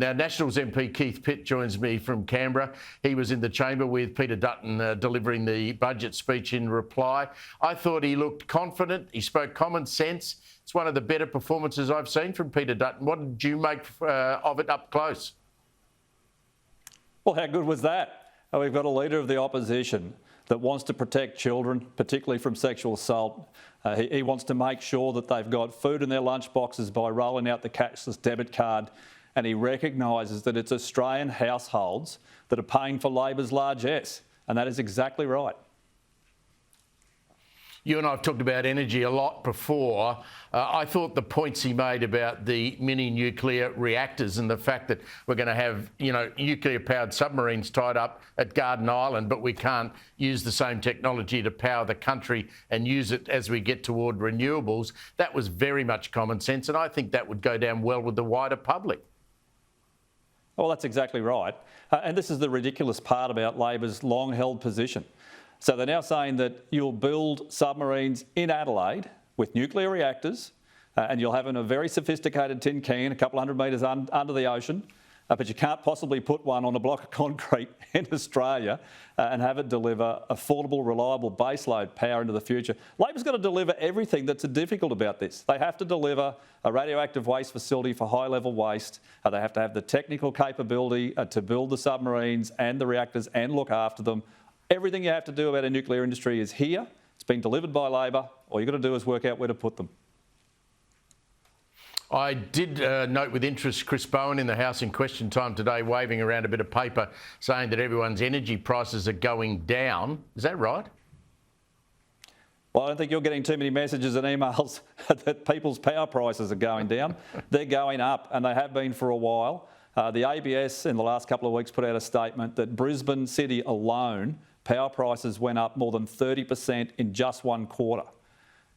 Now, Nationals MP Keith Pitt joins me from Canberra. He was in the chamber with Peter Dutton delivering the budget speech in reply. I thought he looked confident. He spoke common sense. It's one of the better performances I've seen from Peter Dutton. What did you make of it up close? Well, how good was that? We've got a leader of the opposition that wants to protect children, particularly from sexual assault. He wants to make sure that they've got food in their lunch boxes by rolling out the cashless debit card. And he recognises that it's Australian households that are paying for Labor's largesse. And that is exactly right. You and I have talked about energy a lot before. I thought the points he made about the mini nuclear reactors and the fact that we're going to have, nuclear-powered submarines tied up at Garden Island, but we can't use the same technology to power the country and use it as we get toward renewables, that was very much common sense, and I think that would go down well with the wider public. Well, that's exactly right. And this is the ridiculous part about Labor's long-held position. So they're now saying that you'll build submarines in Adelaide with nuclear reactors and you'll have in a very sophisticated tin can a couple hundred metres under the ocean, but you can't possibly put one on a block of concrete in Australia and have it deliver affordable, reliable baseload power into the future. Labor's got to deliver everything that's difficult about this. They have to deliver a radioactive waste facility for high-level waste. They have to have the technical capability to build the submarines and the reactors and look after them. Everything you have to do about a nuclear industry is here. It's been delivered by Labor. All you've got to do is work out where to put them. I did note with interest Chris Bowen in the House in Question Time today waving around a bit of paper saying that everyone's energy prices are going down. Is that right? Well, I don't think you're getting too many messages and emails that people's power prices are going down. They're going up, and they have been for a while. The ABS in the last couple of weeks put out a statement that Brisbane City alone, power prices went up more than 30% in just one quarter.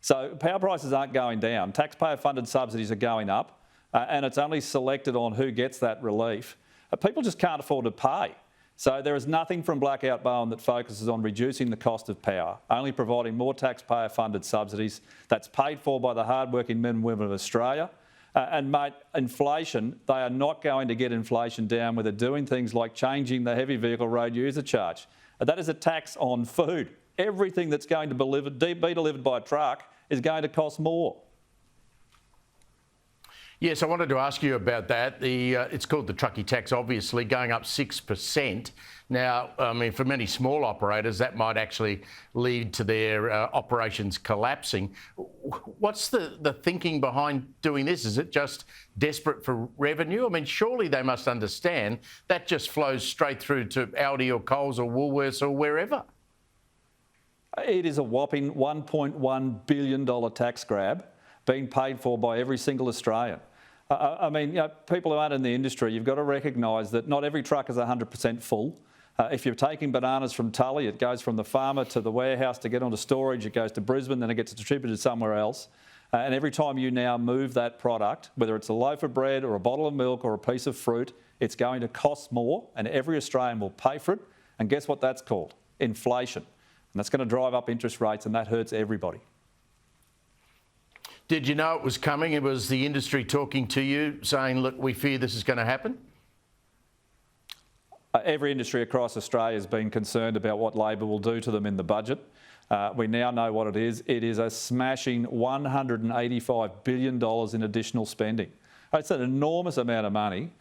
So power prices aren't going down. Taxpayer-funded subsidies are going up, and it's only selected on who gets that relief. People just can't afford to pay. So there is nothing from Blackout Bowen that focuses on reducing the cost of power, only providing more taxpayer-funded subsidies that's paid for by the hard-working men and women of Australia. And mate, inflation, they are not going to get inflation down where they're doing things like changing the heavy vehicle road user charge. That is a tax on food. Everything that's going to be delivered by a truck is going to cost more. Yes, I wanted to ask you about that. It's called the truckie tax, obviously, going up 6%. Now, I mean, for many small operators, that might actually lead to their operations collapsing. What's the thinking behind doing this? Is it just desperate for revenue? I mean, surely they must understand that just flows straight through to Aldi or Coles or Woolworths or wherever. It is a whopping $1.1 billion tax grab being paid for by every single Australian. I mean, people who aren't in the industry, you've got to recognise that not every truck is 100% full. If you're taking bananas from Tully, it goes from the farmer to the warehouse to get onto storage, it goes to Brisbane, then it gets distributed somewhere else. And every time you now move that product, whether it's a loaf of bread or a bottle of milk or a piece of fruit, it's going to cost more and every Australian will pay for it. And guess what that's called? Inflation. And that's going to drive up interest rates and that hurts everybody. Did you know it was coming? It was the industry talking to you saying, look, we fear this is going to happen? Every industry across Australia has been concerned about what Labor will do to them in the budget. We now know what it is. It is a smashing $185 billion in additional spending. It's an enormous amount of money.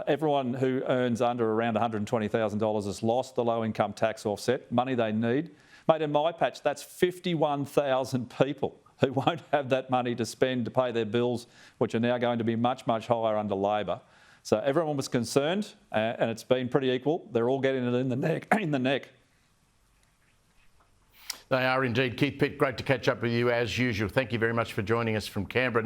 Everyone who earns under around $120,000 has lost the low-income tax offset, money they need. Mate, in my patch, that's 51,000 people who won't have that money to spend to pay their bills, which are now going to be much, much higher under Labor. So everyone was concerned, and it's been pretty equal. They're all getting it in the neck. They are indeed. Keith Pitt, great to catch up with you as usual. Thank you very much for joining us from Canberra.